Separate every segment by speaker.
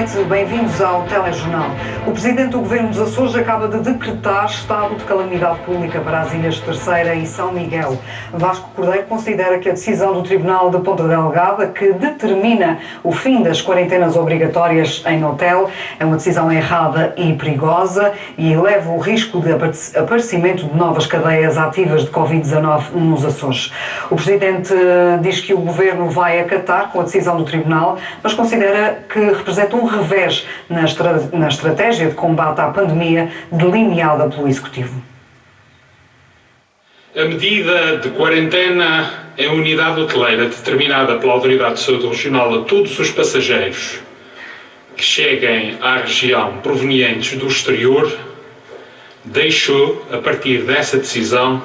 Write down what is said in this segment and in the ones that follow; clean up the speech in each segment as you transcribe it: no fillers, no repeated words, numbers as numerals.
Speaker 1: noite, bem-vindos ao Telejornal. O Presidente do Governo dos Açores acaba de decretar estado de calamidade pública para as Ilhas Terceira e São Miguel. Vasco Cordeiro considera que a decisão do Tribunal de Ponta Delgada, que determina o fim das quarentenas obrigatórias em hotel, é uma decisão errada e perigosa e eleva o risco de aparecimento de novas cadeias ativas de Covid-19 nos Açores. O Presidente diz que o Governo vai acatar com a decisão do Tribunal, mas considera que representa um revés na estratégia de combate à pandemia delineada pelo Executivo.
Speaker 2: A medida de quarentena em unidade hoteleira determinada pela Autoridade de Saúde Regional a todos os passageiros que cheguem à região provenientes do exterior deixou, a partir dessa decisão,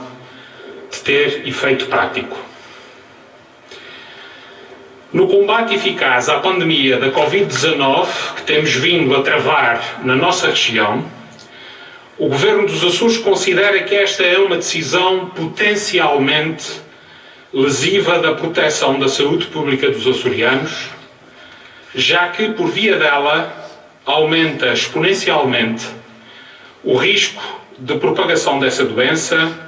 Speaker 2: de ter efeito prático. No combate eficaz à pandemia da Covid-19, que temos vindo a travar na nossa região, o Governo dos Açores considera que esta é uma decisão potencialmente lesiva da proteção da saúde pública dos açorianos, já que, por via dela, aumenta exponencialmente o risco de propagação dessa doença,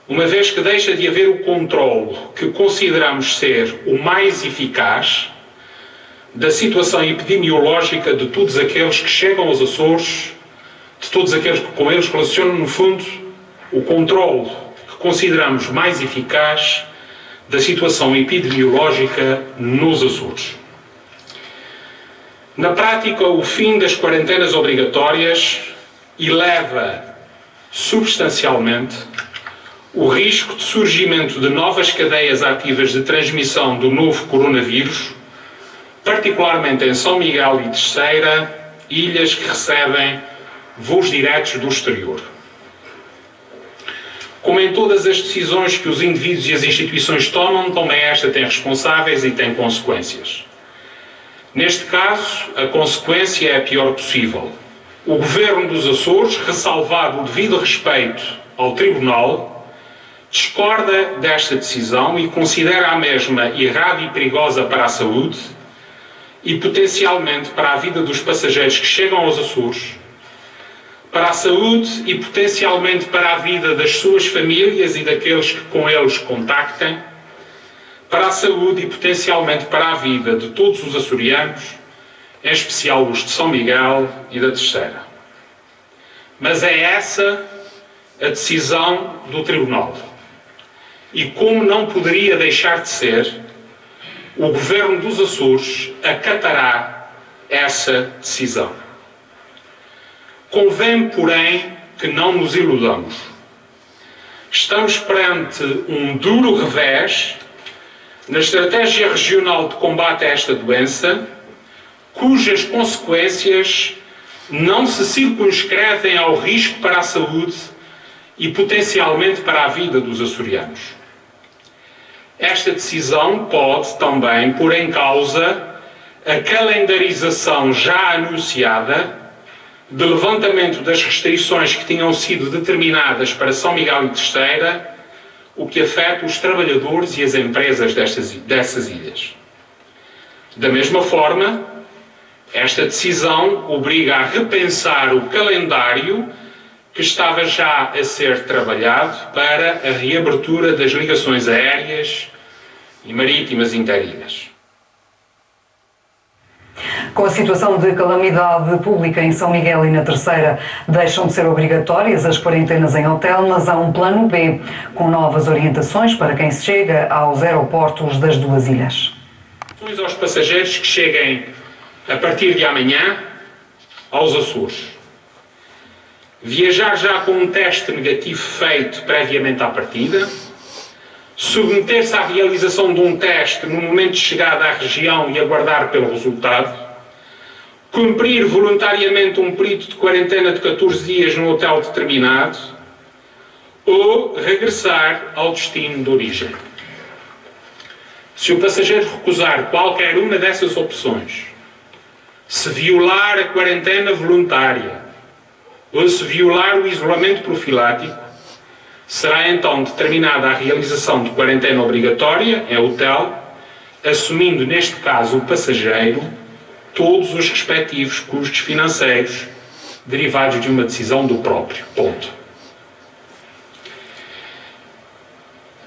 Speaker 2: uma vez que deixa de haver o controle que consideramos ser o mais eficaz da situação epidemiológica de todos aqueles que chegam aos Açores, de todos aqueles que com eles relacionam, no fundo, o controle que consideramos mais eficaz da situação epidemiológica nos Açores. Na prática, o fim das quarentenas obrigatórias eleva substancialmente o risco de surgimento de novas cadeias ativas de transmissão do novo coronavírus, particularmente em São Miguel e Terceira, ilhas que recebem voos diretos do exterior. Como em todas as decisões que os indivíduos e as instituições tomam, também esta tem responsáveis e tem consequências. Neste caso, a consequência é a pior possível. O Governo dos Açores, ressalvado o devido respeito ao Tribunal, discorda desta decisão e considera a mesma errada e perigosa para a saúde e potencialmente para a vida dos passageiros que chegam aos Açores, para a saúde e potencialmente para a vida das suas famílias e daqueles que com eles contactem, para a saúde e potencialmente para a vida de todos os açorianos, em especial os de São Miguel e da Terceira. Mas é essa a decisão do Tribunal. E como não poderia deixar de ser, o Governo dos Açores acatará essa decisão. Convém, porém, que não nos iludamos. Estamos perante um duro revés na estratégia regional de combate a esta doença, cujas consequências não se circunscrevem ao risco para a saúde e potencialmente para a vida dos açorianos. Esta decisão pode também pôr em causa a calendarização já anunciada de levantamento das restrições que tinham sido determinadas para São Miguel e Terceira, o que afeta os trabalhadores e as empresas dessas ilhas. Da mesma forma, esta decisão obriga a repensar o calendário que estava já a ser trabalhado para a reabertura das ligações aéreas e marítimas interilhas.
Speaker 1: Com a situação de calamidade pública em São Miguel e na Terceira, deixam de ser obrigatórias as quarentenas em hotel, mas há um plano B, com novas orientações para quem chega aos aeroportos das duas ilhas.
Speaker 2: Aos passageiros que cheguem a partir de amanhã aos Açores. Viajar já com um teste negativo feito previamente à partida, submeter-se à realização de um teste no momento de chegada à região e aguardar pelo resultado, cumprir voluntariamente um período de quarentena de 14 dias num hotel determinado ou regressar ao destino de origem. Se o passageiro recusar qualquer uma dessas opções, se violar a quarentena voluntária ou se violar o isolamento profilático, será então determinada a realização de quarentena obrigatória em hotel, assumindo neste caso o passageiro todos os respectivos custos financeiros derivados de uma decisão do próprio. Ponto.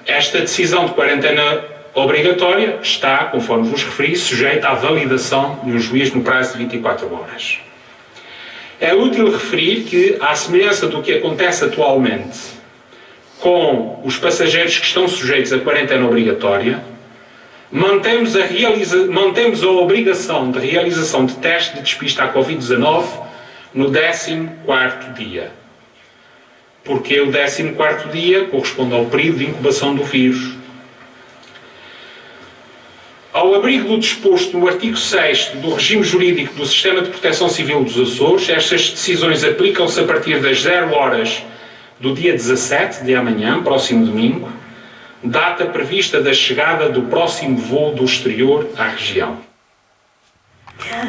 Speaker 2: Esta decisão de quarentena obrigatória está, conforme vos referi, sujeita à validação de um juiz no prazo de 24 horas. É útil referir que, à semelhança do que acontece atualmente com os passageiros que estão sujeitos à quarentena obrigatória, mantemos a obrigação de realização de teste de despista à Covid-19 no 14º dia. Porque o 14º dia corresponde ao período de incubação do vírus. Ao abrigo do disposto no artigo 6º do regime jurídico do Sistema de Proteção Civil dos Açores, estas decisões aplicam-se a partir das 0 horas do dia 17 de amanhã, próximo domingo, data prevista da chegada do próximo voo do exterior à região.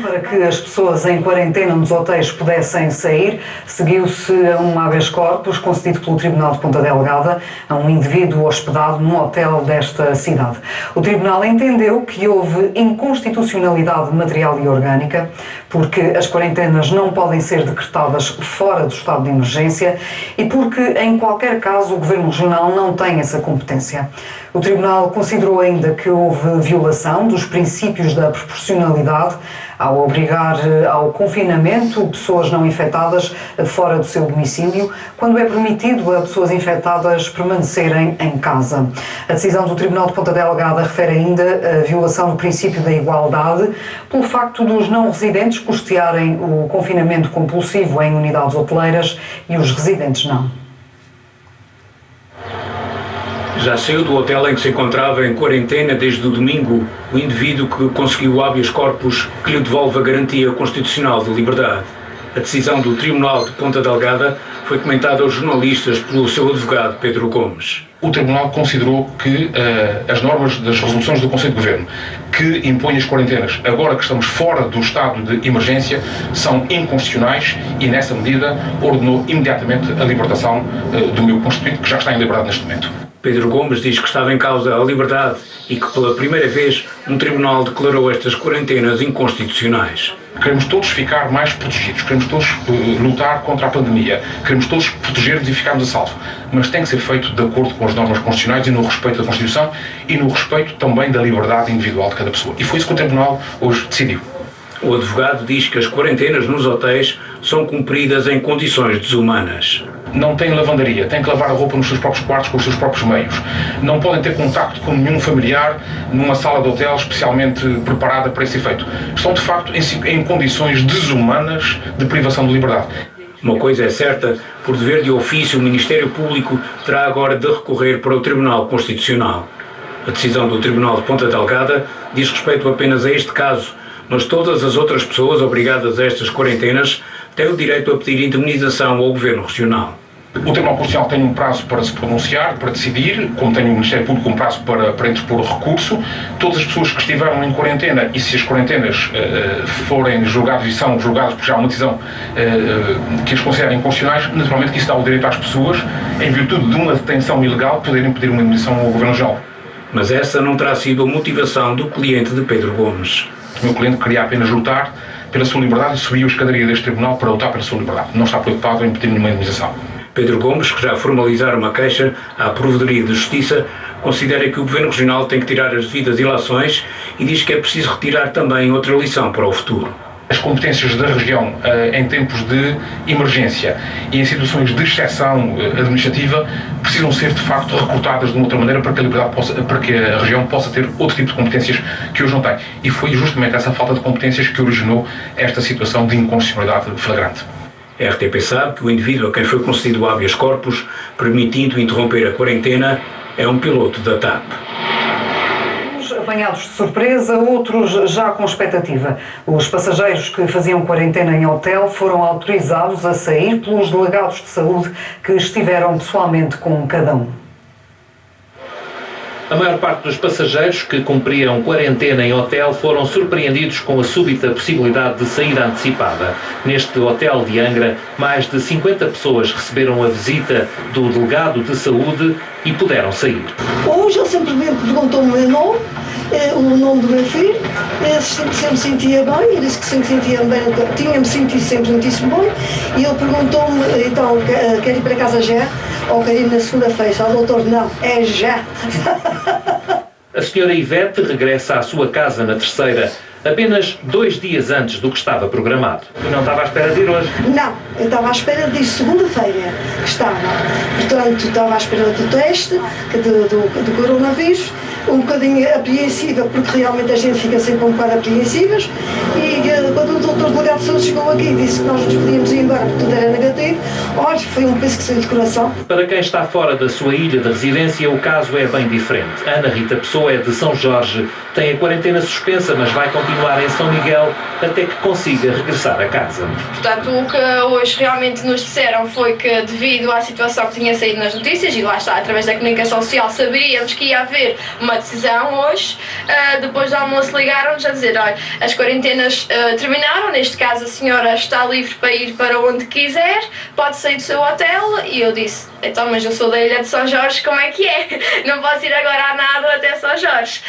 Speaker 1: Para que as pessoas em quarentena nos hotéis pudessem sair, seguiu-se um habeas corpus concedido pelo Tribunal de Ponta Delgada a um indivíduo hospedado num hotel desta cidade. O Tribunal entendeu que houve inconstitucionalidade material e orgânica, porque as quarentenas não podem ser decretadas fora do estado de emergência e porque, em qualquer caso, o Governo Regional não tem essa competência. O Tribunal considerou ainda que houve violação dos princípios da proporcionalidade ao obrigar ao confinamento pessoas não infectadas fora do seu domicílio, quando é permitido a pessoas infectadas permanecerem em casa. A decisão do Tribunal de Ponta Delgada refere ainda a violação do princípio da igualdade pelo facto dos não residentes custearem o confinamento compulsivo em unidades hoteleiras e os residentes não.
Speaker 3: Já saiu do hotel em que se encontrava em quarentena desde o domingo o indivíduo que conseguiu o habeas corpus que lhe devolve a garantia constitucional de liberdade. A decisão do Tribunal de Ponta Delgada foi comentada aos jornalistas pelo seu advogado Pedro Gomes.
Speaker 4: O Tribunal considerou que as normas das resoluções do Conselho de Governo que impõem as quarentenas, agora que estamos fora do estado de emergência, são inconstitucionais e, nessa medida, ordenou imediatamente a libertação do meu constituinte, que já está em liberdade neste momento.
Speaker 3: Pedro Gomes diz que estava em causa a liberdade e que, pela primeira vez, um tribunal declarou estas quarentenas inconstitucionais.
Speaker 4: Queremos todos ficar mais protegidos, queremos todos lutar contra a pandemia, queremos todos proteger-nos e ficarmos a salvo, mas tem que ser feito de acordo com as normas constitucionais e no respeito da Constituição e no respeito também da liberdade individual de cada pessoa. E foi isso que o Tribunal hoje decidiu.
Speaker 3: O advogado diz que as quarentenas nos hotéis são cumpridas em condições desumanas.
Speaker 4: Não têm lavandaria, têm que lavar a roupa nos seus próprios quartos com os seus próprios meios. Não podem ter contacto com nenhum familiar numa sala de hotel especialmente preparada para esse efeito. Estão, de facto, em condições desumanas de privação de liberdade.
Speaker 3: Uma coisa é certa, por dever de ofício, o Ministério Público terá agora de recorrer para o Tribunal Constitucional. A decisão do Tribunal de Ponta Delgada diz respeito apenas a este caso, mas todas as outras pessoas obrigadas a estas quarentenas têm o direito a pedir indemnização ao Governo Regional.
Speaker 4: O Tribunal Constitucional tem um prazo para se pronunciar, para decidir, como tem o Ministério Público um prazo para interpor recurso. Todas as pessoas que estiveram em quarentena, e se as quarentenas forem julgadas e são julgadas porque já há uma decisão que as considera inconstitucionais, naturalmente que isso dá o direito às pessoas, em virtude de uma detenção ilegal, poderem pedir uma indemnização ao Governo Regional.
Speaker 3: Mas essa não terá sido a motivação do cliente de Pedro Gomes.
Speaker 4: O meu cliente queria apenas lutar pela sua liberdade e subiu a escadaria deste tribunal para lutar pela sua liberdade. Não está preocupado em pedir nenhuma indemnização.
Speaker 3: Pedro Gomes, que já formalizara uma queixa à Provedoria de Justiça, considera que o Governo Regional tem que tirar as devidas ilações e diz que é preciso retirar também outra lição para o futuro.
Speaker 4: As competências da região em tempos de emergência e em situações de exceção administrativa precisam ser, de facto, recrutadas de uma outra maneira para que a região possa ter outro tipo de competências que hoje não tem. E foi justamente essa falta de competências que originou esta situação de inconstitucionalidade flagrante.
Speaker 3: A RTP sabe que o indivíduo a quem foi concedido o habeas corpus, permitindo interromper a quarentena, é um piloto da TAP.
Speaker 1: Apanhados de surpresa, outros já com expectativa. Os passageiros que faziam quarentena em hotel foram autorizados a sair pelos delegados de saúde que estiveram pessoalmente com cada um.
Speaker 5: A maior parte dos passageiros que cumpriam quarentena em hotel foram surpreendidos com a súbita possibilidade de saída antecipada. Neste hotel de Angra, mais de 50 pessoas receberam a visita do delegado de saúde e puderam sair.
Speaker 6: Hoje ele simplesmente perguntou o meu nome, o nome do meu filho, sempre se eu me sentia bem, eu disse que se me sentia bem, tinha-me sentido sempre muitíssimo bem, e ele perguntou-me, então, quer ir para casa já? Ou quer ir na segunda-feira? O doutor, não, é já.
Speaker 5: A senhora Ivete regressa à sua casa na Terceira apenas 2 dias antes do que estava programado. E não estava à espera de ir hoje?
Speaker 6: Não, eu estava à espera de ir segunda-feira, que estava. Portanto, estava à espera do teste do coronavírus, um bocadinho apreensiva, porque realmente a gente fica sempre um bocado apreensivas, e quando o doutor delegado de saúde chegou aqui e disse que nós nos podíamos ir embora porque tudo era negativo, olha, foi um peso que saiu de coração.
Speaker 5: Para quem está fora da sua ilha de residência, o caso é bem diferente. Ana Rita Pessoa é de São Jorge, tem a quarentena suspensa, mas vai continuar em São Miguel até que consiga regressar a casa.
Speaker 7: Portanto, o que hoje realmente nos disseram foi que, devido à situação que tinha saído nas notícias, e lá está, através da comunicação social, sabíamos que ia haver uma decisão hoje. Depois do almoço ligaram-nos a dizer, olha, as quarentenas terminaram, neste caso a senhora está livre para ir para onde quiser, pode sair do seu hotel, e eu disse, então, mas eu sou da ilha de São Jorge, como é que é? Não posso ir agora a nada até São Jorge.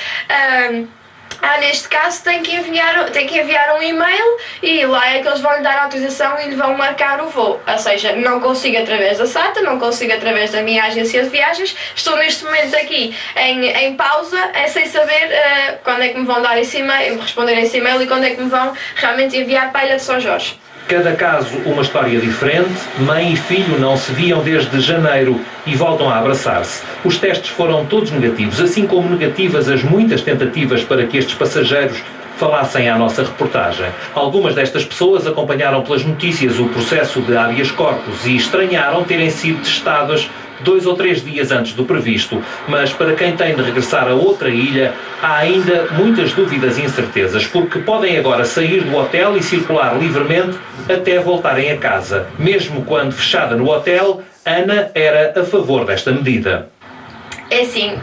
Speaker 7: Neste caso tem que enviar um e-mail, e lá é que eles vão lhe dar a autorização e lhe vão marcar o voo. Ou seja, não consigo através da SATA, não consigo através da minha agência de viagens. Estou neste momento aqui em pausa, sem saber quando é que me vão dar esse e-mail, responder a esse e-mail, e quando é que me vão realmente enviar para a ilha de São Jorge.
Speaker 5: Cada caso uma história diferente. Mãe e filho não se viam desde janeiro e voltam a abraçar-se. Os testes foram todos negativos, assim como negativas as muitas tentativas para que estes passageiros falassem à nossa reportagem. Algumas destas pessoas acompanharam pelas notícias o processo de habeas corpus e estranharam terem sido testadas 2 ou 3 dias antes do previsto, mas para quem tem de regressar a outra ilha, há ainda muitas dúvidas e incertezas, porque podem agora sair do hotel e circular livremente até voltarem a casa. Mesmo quando fechada no hotel, Ana era a favor desta medida.
Speaker 7: É assim,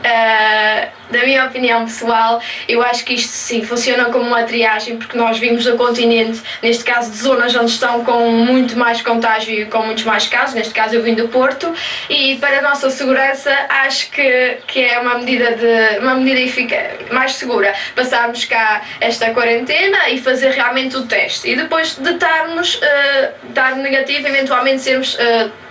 Speaker 7: da minha opinião pessoal, eu acho que isto sim funciona como uma triagem, porque nós vimos do continente, neste caso de zonas onde estão com muito mais contágio e com muitos mais casos, neste caso eu vim do Porto, e para a nossa segurança acho que é uma medida mais segura. Passarmos cá esta quarentena e fazer realmente o teste, e depois de dar negativo, eventualmente sermos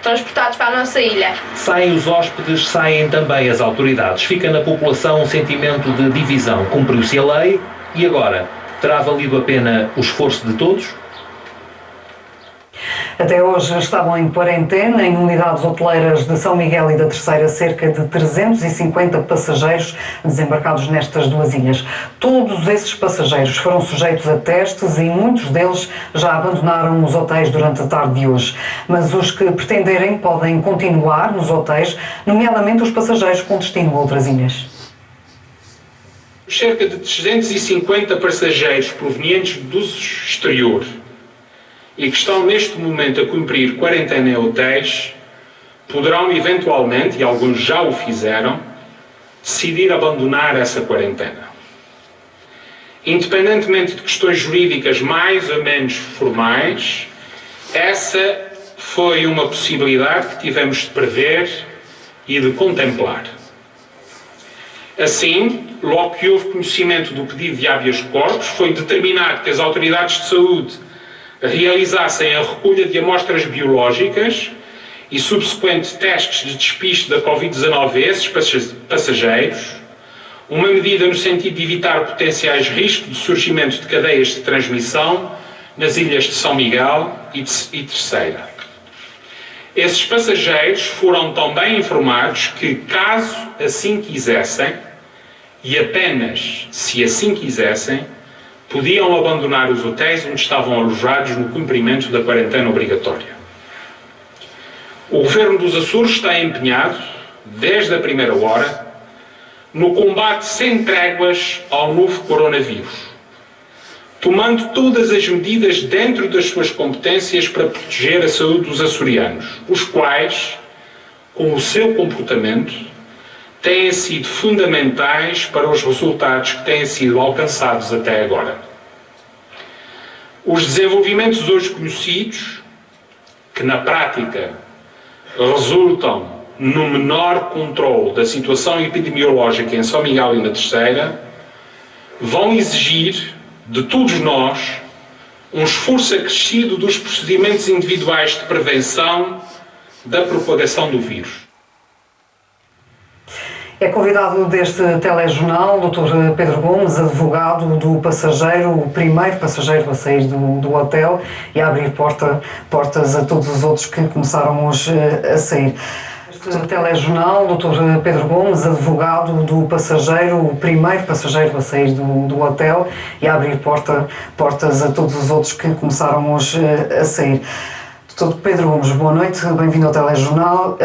Speaker 7: transportados para a nossa ilha.
Speaker 5: Saem os hóspedes, saem também as autoridades. Fica na população um sentimento de divisão. Cumpriu-se a lei e agora? Terá valido a pena o esforço de todos?
Speaker 1: Até hoje estavam em quarentena em unidades hoteleiras de São Miguel e da Terceira cerca de 350 passageiros desembarcados nestas duas ilhas. Todos esses passageiros foram sujeitos a testes e muitos deles já abandonaram os hotéis durante a tarde de hoje. Mas os que pretenderem podem continuar nos hotéis, nomeadamente os passageiros com destino a outras ilhas.
Speaker 2: Cerca de 350 passageiros provenientes do exterior e que estão neste momento a cumprir quarentena em hotéis, poderão eventualmente, e alguns já o fizeram, decidir abandonar essa quarentena. Independentemente de questões jurídicas mais ou menos formais, essa foi uma possibilidade que tivemos de prever e de contemplar. Assim, logo que houve conhecimento do pedido de habeas corpus, foi determinado que as autoridades de saúde realizassem a recolha de amostras biológicas e subsequente testes de despiste da Covid-19 a esses passageiros, uma medida no sentido de evitar potenciais riscos de surgimento de cadeias de transmissão nas ilhas de São Miguel e Terceira. Esses passageiros foram também informados que, caso assim quisessem, e apenas se assim quisessem, podiam abandonar os hotéis onde estavam alojados no cumprimento da quarentena obrigatória. O Governo dos Açores está empenhado, desde a primeira hora, no combate sem tréguas ao novo coronavírus, tomando todas as medidas dentro das suas competências para proteger a saúde dos açorianos, os quais, com o seu comportamento, têm sido fundamentais para os resultados que têm sido alcançados até agora. Os desenvolvimentos hoje conhecidos, que na prática resultam no menor controle da situação epidemiológica em São Miguel e na Terceira, vão exigir de todos nós, um esforço acrescido dos procedimentos individuais de prevenção da propagação do vírus.
Speaker 1: É convidado deste telejornal o Dr. Pedro Gomes, advogado do passageiro, o primeiro passageiro a sair do hotel e a abrir portas a todos os outros que começaram hoje a sair. Este telejornal, o Dr. Pedro Gomes, advogado do passageiro, o primeiro passageiro a sair do hotel e a abrir portas a todos os outros que começaram hoje a sair. Dr. Pedro Gomes, boa noite, bem-vindo ao telejornal.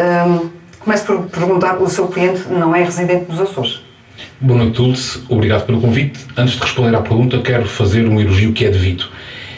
Speaker 1: Começo por perguntar, o seu cliente não é residente dos Açores?
Speaker 4: Boa noite, Dulce. Obrigado pelo convite. Antes de responder à pergunta, quero fazer um elogio que é devido.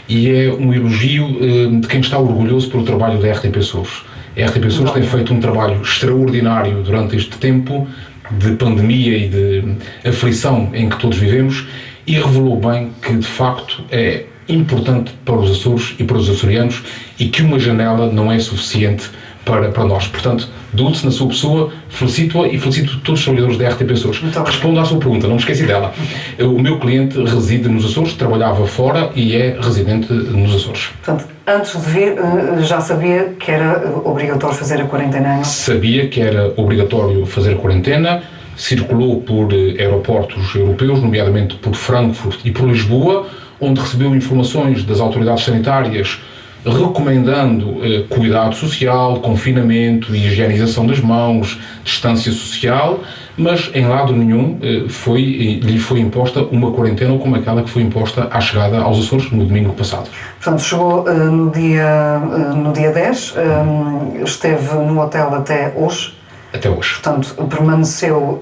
Speaker 4: E é um elogio de quem está orgulhoso pelo trabalho da RTP Açores. A RTP Açores tem feito um trabalho extraordinário durante este tempo de pandemia e de aflição em que todos vivemos e revelou bem que, de facto, é importante para os Açores e para os açorianos e que uma janela não é suficiente para nós. Portanto, Dulce, na sua pessoa, felicito-a e felicito todos os trabalhadores da RTP Açores. Respondo à sua pergunta, não me esqueci dela. O meu cliente reside nos Açores, trabalhava fora e é residente nos Açores.
Speaker 1: Portanto, antes de vir, já sabia que era obrigatório fazer a quarentena, não?
Speaker 4: Sabia que era obrigatório fazer a quarentena, circulou por aeroportos europeus, nomeadamente por Frankfurt e por Lisboa, onde recebeu informações das autoridades sanitárias recomendando cuidado social, confinamento, higienização das mãos, distância social, mas em lado nenhum lhe foi imposta uma quarentena como aquela que foi imposta à chegada aos Açores no domingo passado.
Speaker 1: Portanto, chegou no dia 10, esteve no hotel até hoje.
Speaker 4: Até hoje.
Speaker 1: Portanto, permaneceu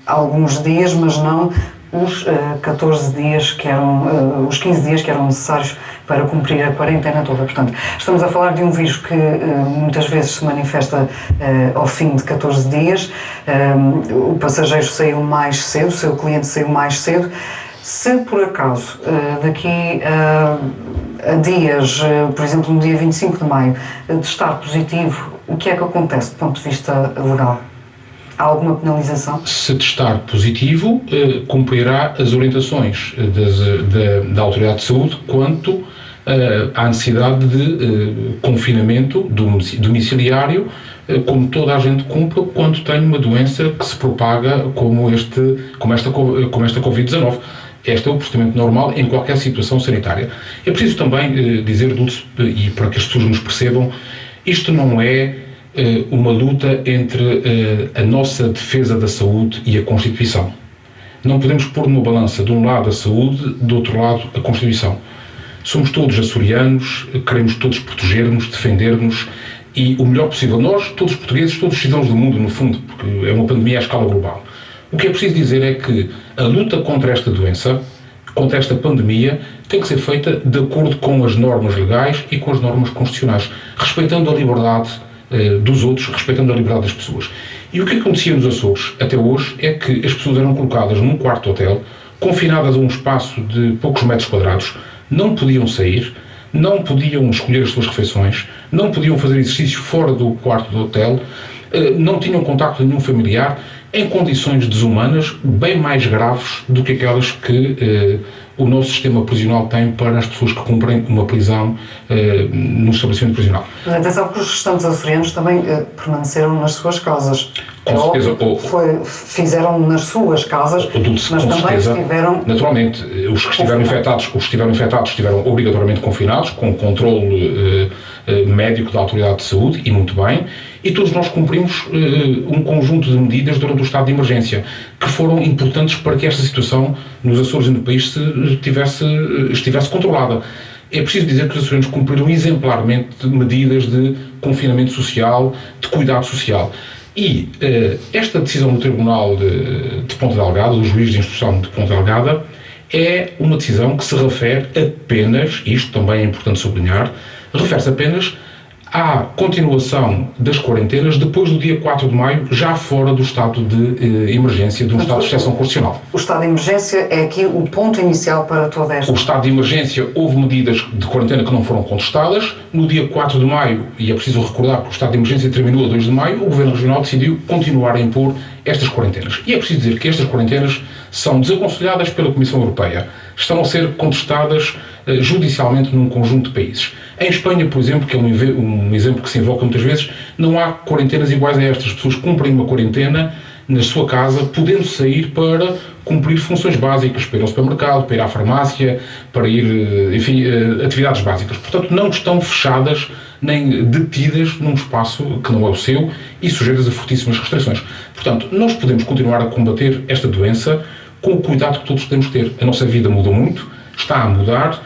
Speaker 1: alguns dias, mas não os 14 dias que eram, os 15 dias que eram necessários para cumprir a quarentena toda. Portanto, estamos a falar de um vírus que muitas vezes se manifesta ao fim de 14 dias. O passageiro saiu mais cedo, o seu cliente saiu mais cedo. Se por acaso, daqui a dias, por exemplo, no dia 25 de maio, testar positivo, o que é que acontece do ponto de vista legal? Há alguma penalização?
Speaker 4: Se testar positivo, cumprirá as orientações da Autoridade de Saúde quanto à necessidade de confinamento domiciliário, como toda a gente cumpre quando tem uma doença que se propaga como esta Covid-19. Este é o procedimento normal em qualquer situação sanitária. É preciso também dizer, Dulce, e para que as pessoas nos percebam, isto não é uma luta entre a nossa defesa da saúde e a Constituição. Não podemos pôr numa balança de um lado a saúde, do outro lado a Constituição. Somos todos açorianos, queremos todos proteger-nos, defender-nos e o melhor possível. Nós, todos os portugueses, todos os cidadãos do mundo, no fundo, porque é uma pandemia à escala global. O que é preciso dizer é que a luta contra esta doença, contra esta pandemia, tem que ser feita de acordo com as normas legais e com as normas constitucionais, respeitando a liberdade dos outros, respeitando a liberdade das pessoas. E o que acontecia nos Açores até hoje é que as pessoas eram colocadas num quarto de hotel, confinadas a um espaço de poucos metros quadrados, não podiam sair, não podiam escolher as suas refeições, não podiam fazer exercício fora do quarto do hotel, não tinham contacto nenhum familiar, em condições desumanas, bem mais graves do que aquelas que o nosso sistema prisional tem para as pessoas que cumprem uma prisão no estabelecimento prisional.
Speaker 1: Mas atenção que os restantes açorianos também permaneceram nas suas casas.
Speaker 4: Com certeza.
Speaker 1: Fizeram nas suas casas, mas também estiveram...
Speaker 4: Naturalmente, os que estiveram infectados estiveram obrigatoriamente confinados, com controle médico da Autoridade de Saúde, e muito bem, e todos nós cumprimos um conjunto de medidas durante o estado de emergência, que foram importantes para que esta situação nos Açores e no país estivesse controlada. É preciso dizer que os açorianos cumpriram exemplarmente medidas de confinamento social, de cuidado social. E esta decisão do Tribunal de Ponta Delgada, do juiz de instrução de Ponta Delgada, é uma decisão que se refere apenas, isto também é importante sublinhar, refere-se apenas à continuação das quarentenas depois do dia 4 de maio, já fora do estado de emergência, de um estado de exceção constitucional.
Speaker 1: O estado de emergência é aqui o ponto inicial para toda esta...
Speaker 4: O estado de emergência, houve medidas de quarentena que não foram contestadas. No dia 4 de maio, e é preciso recordar que o estado de emergência terminou a 2 de maio, o Governo Regional decidiu continuar a impor estas quarentenas. E é preciso dizer que estas quarentenas são desaconselhadas pela Comissão Europeia, estão a ser contestadas judicialmente num conjunto de países. Em Espanha, por exemplo, que é um exemplo que se invoca muitas vezes, não há quarentenas iguais a estas. As pessoas cumprem uma quarentena na sua casa, podendo sair para cumprir funções básicas, para ir ao supermercado, para ir à farmácia, para ir, enfim, atividades básicas. Portanto, não estão fechadas nem detidas num espaço que não é o seu e sujeitas a fortíssimas restrições. Portanto, nós podemos continuar a combater esta doença com o cuidado que todos podemos ter. A nossa vida mudou muito, está a mudar,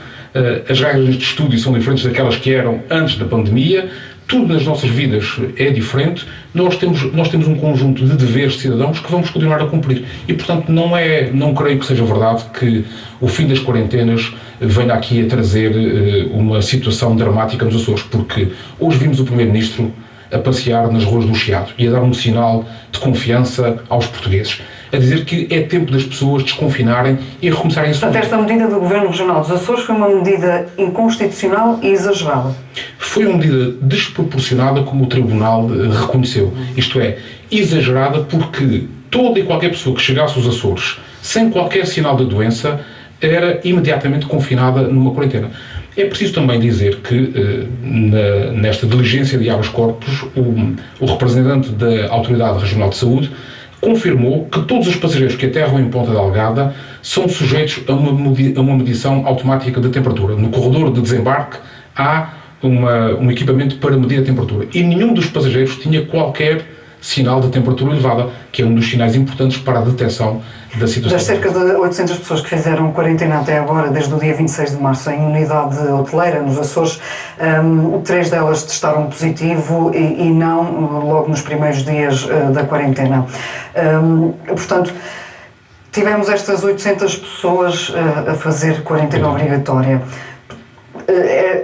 Speaker 4: as regras de estúdio são diferentes daquelas que eram antes da pandemia, tudo nas nossas vidas é diferente, nós temos um conjunto de deveres de cidadãos que vamos continuar a cumprir. E, portanto, não creio que seja verdade que o fim das quarentenas venha aqui a trazer uma situação dramática nos Açores, porque hoje vimos o Primeiro-Ministro a passear nas ruas do Chiado e a dar um sinal de confiança aos portugueses, a dizer que é tempo das pessoas desconfinarem e recomeçarem a...
Speaker 1: Portanto, esta medida do Governo Regional dos Açores foi uma medida inconstitucional e exagerada.
Speaker 4: Foi uma medida desproporcionada, como o Tribunal reconheceu. Isto é, exagerada porque toda e qualquer pessoa que chegasse aos Açores sem qualquer sinal de doença era imediatamente confinada numa quarentena. É preciso também dizer que, nesta diligência de habeas corpus, o representante da Autoridade Regional de Saúde confirmou que todos os passageiros que aterram em Ponta Delgada são sujeitos a uma medição automática da temperatura. No corredor de desembarque há um equipamento para medir a temperatura e nenhum dos passageiros tinha qualquer sinal de temperatura elevada, que é um dos sinais importantes para a detecção da situação.
Speaker 1: Das cerca de 800 pessoas que fizeram quarentena até agora, desde o dia 26 de março, em unidade hoteleira nos Açores, 3 delas testaram positivo e não logo nos primeiros dias da quarentena. Portanto, tivemos estas 800 pessoas a fazer quarentena obrigatória.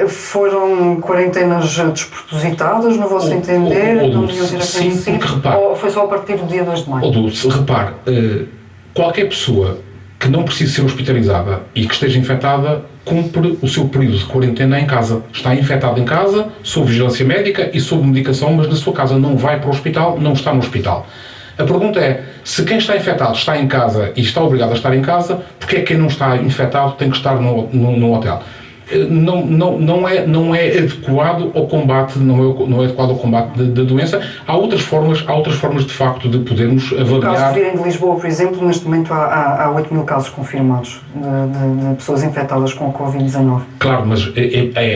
Speaker 1: Foram quarentenas despropositadas, no vosso entender? Não deviam ter acontecido? Ou foi só a partir do dia 2 de maio?
Speaker 4: Dulce, repare, qualquer pessoa que não precise ser hospitalizada e que esteja infectada cumpre o seu período de quarentena em casa. Está infectado em casa, sob vigilância médica e sob medicação, mas na sua casa, não vai para o hospital, não está no hospital. A pergunta é, se quem está infectado está em casa e está obrigado a estar em casa, porque é que quem não está infectado tem que estar no hotel? Não é adequado ao combate, não é adequado ao combate da doença. Há outras formas de facto de podermos avaliar.
Speaker 1: No caso de virem de Lisboa, por exemplo, neste momento há 8 mil casos confirmados de pessoas infectadas com a Covid-19.
Speaker 4: Claro, mas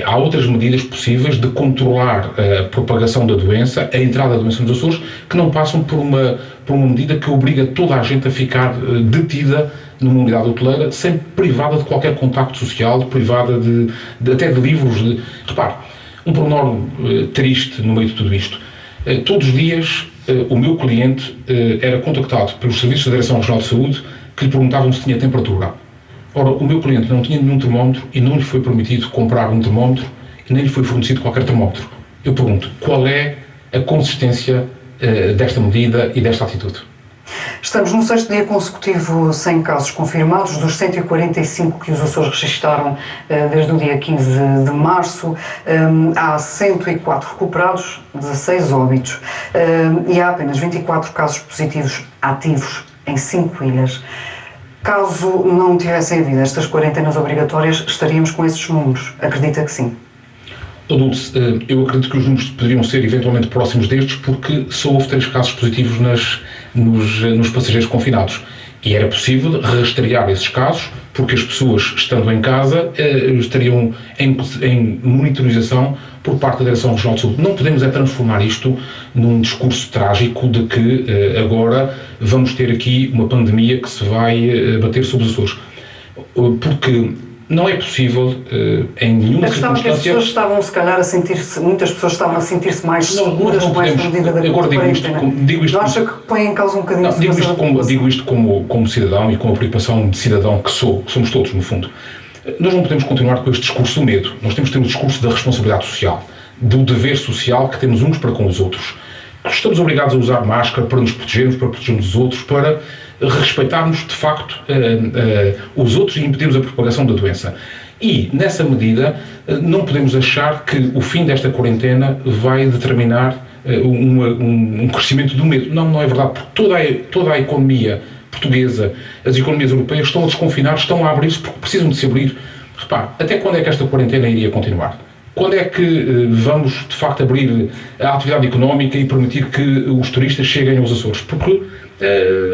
Speaker 4: há outras medidas possíveis de controlar a propagação da doença, a entrada da doença nos Açores, que não passam por uma medida que obriga toda a gente a ficar detida numa unidade hoteleira, sempre privada de qualquer contacto social, privada até de livros. Repare, um pormenor triste no meio de tudo isto. Todos os dias o meu cliente era contactado pelos serviços da Direção Regional de Saúde que lhe perguntavam se tinha temperatura. Ora, o meu cliente não tinha nenhum termómetro e não lhe foi permitido comprar um termómetro e nem lhe foi fornecido qualquer termómetro. Eu pergunto, qual é a consistência desta medida e desta atitude?
Speaker 1: Estamos no 6º dia consecutivo sem casos confirmados, dos 145 que os Açores registaram desde o dia 15 de março, há 104 recuperados, 16 óbitos, e há apenas 24 casos positivos ativos em 5 ilhas. Caso não tivessem havido estas quarentenas obrigatórias, estaríamos com esses números? Acredita que sim?
Speaker 4: Dulce, eu acredito que os números poderiam ser eventualmente próximos destes, porque só houve 3 casos positivos nos passageiros confinados. E era possível rastrear esses casos, porque as pessoas, estando em casa, estariam em monitorização por parte da Direção Regional de Saúde. Não podemos transformar isto num discurso trágico de que agora vamos ter aqui uma pandemia que se vai bater sobre os Açores. Porque não é possível, em nenhuma circunstância...
Speaker 1: As pessoas estavam, se calhar, muitas pessoas estavam a sentir-se mais seguras com esta medida da quarentena. Não acha que põe em causa um bocadinho a segurança da população?
Speaker 4: Digo isto como cidadão e com a preocupação de cidadão que somos todos, no fundo. Nós não podemos continuar com este discurso do medo. Nós temos que ter um discurso da responsabilidade social, do dever social que temos uns para com os outros. Estamos obrigados a usar máscara para nos protegermos, para protegermos os outros, para respeitarmos, de facto, os outros e impedirmos a propagação da doença. E, nessa medida, não podemos achar que o fim desta quarentena vai determinar um crescimento do medo. Não é verdade, porque toda a economia portuguesa, as economias europeias estão a desconfinar, estão a abrir-se porque precisam de se abrir. Repare, até quando é que esta quarentena iria continuar? Quando é que vamos, de facto, abrir a atividade económica e permitir que os turistas cheguem aos Açores? Porque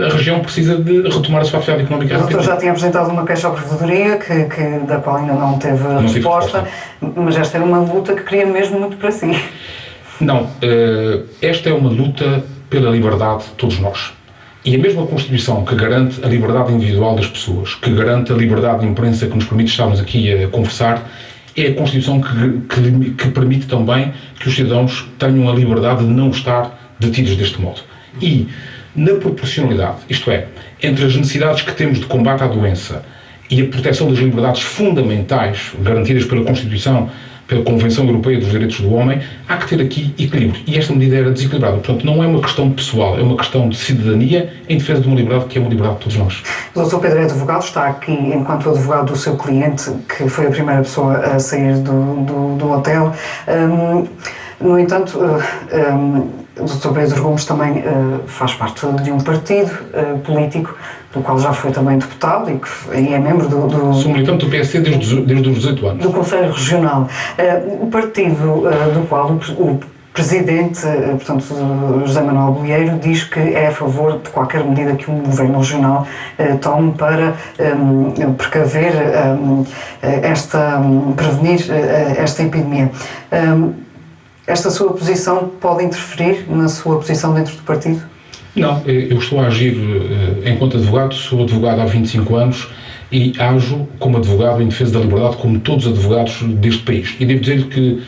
Speaker 4: a região precisa de retomar a sua atividade económica.
Speaker 1: O doutor já tinha apresentado uma queixa à Provedoria, da qual ainda não teve resposta, mas esta era uma luta que queria mesmo muito para si.
Speaker 4: Não, esta é uma luta pela liberdade de todos nós. E a mesma Constituição que garante a liberdade individual das pessoas, que garante a liberdade de imprensa que nos permite estarmos aqui a conversar, é a Constituição que permite também que os cidadãos tenham a liberdade de não estar detidos deste modo. E, na proporcionalidade, isto é, entre as necessidades que temos de combate à doença e a proteção das liberdades fundamentais garantidas pela Constituição, pela Convenção Europeia dos Direitos do Homem, há que ter aqui equilíbrio. E esta medida era desequilibrada. Portanto, não é uma questão pessoal, é uma questão de cidadania em defesa de uma liberdade que é uma liberdade de todos nós.
Speaker 1: O Dr. Pedro é advogado, está aqui enquanto advogado do seu cliente, que foi a primeira pessoa a sair do hotel. No entanto, o Dr. Pedro Gomes também faz parte de um partido político, do qual já foi também deputado e é membro
Speaker 4: Sou militante do PSD desde os 18 anos.
Speaker 1: Do Conselho Regional. O partido do qual o presidente, portanto, José Manuel Bolieiro, diz que é a favor de qualquer medida que um governo regional tome para precaver prevenir esta epidemia. Esta sua posição pode interferir na sua posição dentro do partido?
Speaker 4: Não, eu estou a agir enquanto advogado, sou advogado há 25 anos e ajo como advogado em defesa da liberdade, como todos os advogados deste país. E devo dizer-lhe que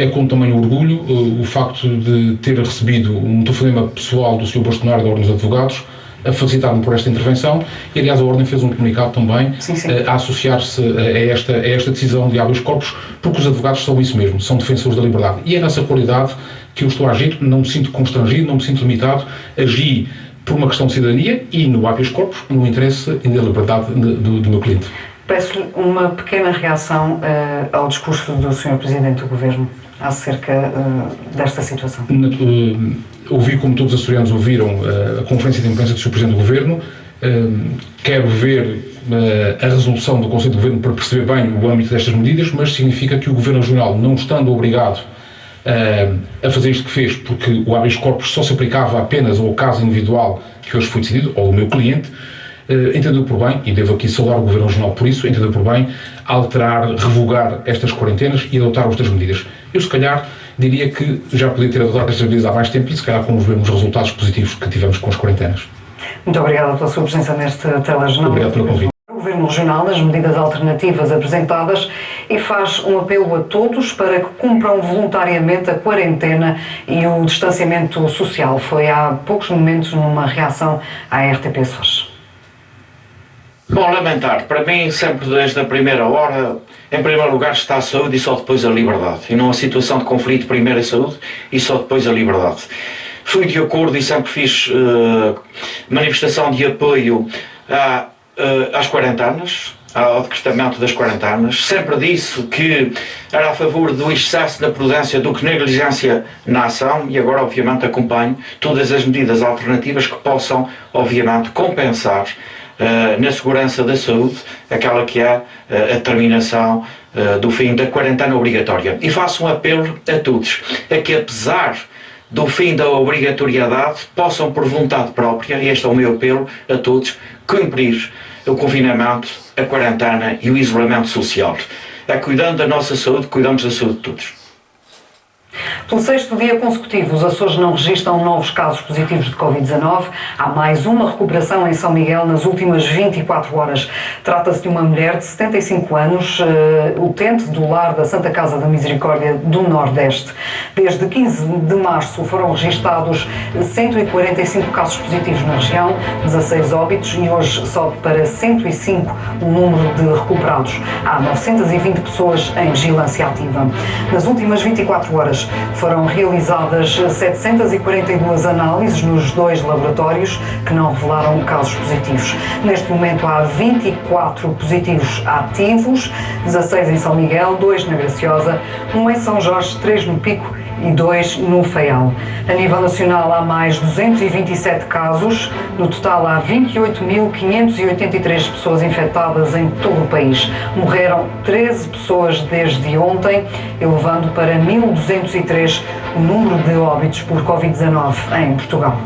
Speaker 4: é com também orgulho o facto de ter recebido um telefonema pessoal do Sr. Bastonário da Ordem dos Advogados a felicitar-me por esta intervenção e, aliás, a Ordem fez um comunicado também a associar-se a esta decisão de habeas corpus, porque os advogados são isso mesmo, são defensores da liberdade. E é nessa qualidade que eu estou a agir, não me sinto constrangido, não me sinto limitado, agi por uma questão de cidadania e no habeas corpus, no interesse e na liberdade do meu cliente.
Speaker 1: Peço-lhe uma pequena reação ao discurso do Sr. Presidente do Governo acerca desta situação.
Speaker 4: Ouvi, como todos os açorianos ouviram, a conferência de imprensa do Sr. Presidente do Governo. Quero ver a resolução do Conselho de Governo para perceber bem o âmbito destas medidas, mas significa que o Governo Regional, não estando obrigado a fazer isto que fez, porque o habeas corpus só se aplicava apenas ao caso individual que hoje foi decidido, ou ao meu cliente, entendeu por bem, e devo aqui saudar o Governo Regional por isso, entendeu por bem alterar, revogar estas quarentenas e adotar outras medidas. Eu, se calhar, diria que já podia ter adotado estas medidas há mais tempo e, se calhar, como vemos os resultados positivos que tivemos com as quarentenas.
Speaker 1: Muito obrigada pela sua presença neste telejornal.
Speaker 4: Obrigado pelo convite.
Speaker 1: O Governo Regional nas medidas alternativas apresentadas e faz um apelo a todos para que cumpram voluntariamente a quarentena e o distanciamento social. Foi há poucos momentos numa reação à RTP Açores.
Speaker 8: Bom, lamentar. Para mim, sempre desde a primeira hora, em primeiro lugar está a saúde e só depois a liberdade. E não a situação de conflito, primeiro a saúde e só depois a liberdade. Fui de acordo e sempre fiz manifestação de apoio às quarentenas, ao decretamento das quarentenas. Sempre disse que era a favor do excesso da prudência do que negligência na ação e agora, obviamente, acompanho todas as medidas alternativas que possam, obviamente, compensar na segurança da saúde, aquela que é a terminação do fim da quarentena obrigatória. E faço um apelo a todos, a que apesar do fim da obrigatoriedade, possam por vontade própria, e este é o meu apelo a todos, cumprir o confinamento, a quarentena e o isolamento social. É cuidando da nossa saúde, cuidamos da saúde de todos.
Speaker 1: Pelo sexto dia consecutivo, os Açores não registram novos casos positivos de Covid-19. Há mais uma recuperação em São Miguel nas últimas 24 horas. Trata-se de uma mulher de 75 anos, utente do lar da Santa Casa da Misericórdia do Nordeste. Desde 15 de março foram registados 145 casos positivos na região, 16 óbitos e hoje sobe para 105 o número de recuperados. Há 920 pessoas em vigilância ativa. Nas últimas 24 horas, foram realizadas 742 análises nos 2 laboratórios que não revelaram casos positivos. Neste momento há 24 positivos ativos, 16 em São Miguel, 2 na Graciosa, 1 em São Jorge, 3 no Pico e 2 no Faial. A nível nacional há mais 227 casos, no total há 28.583 pessoas infectadas em todo o país. Morreram 13 pessoas desde ontem, elevando para 1.203 o número de óbitos por Covid-19 em Portugal.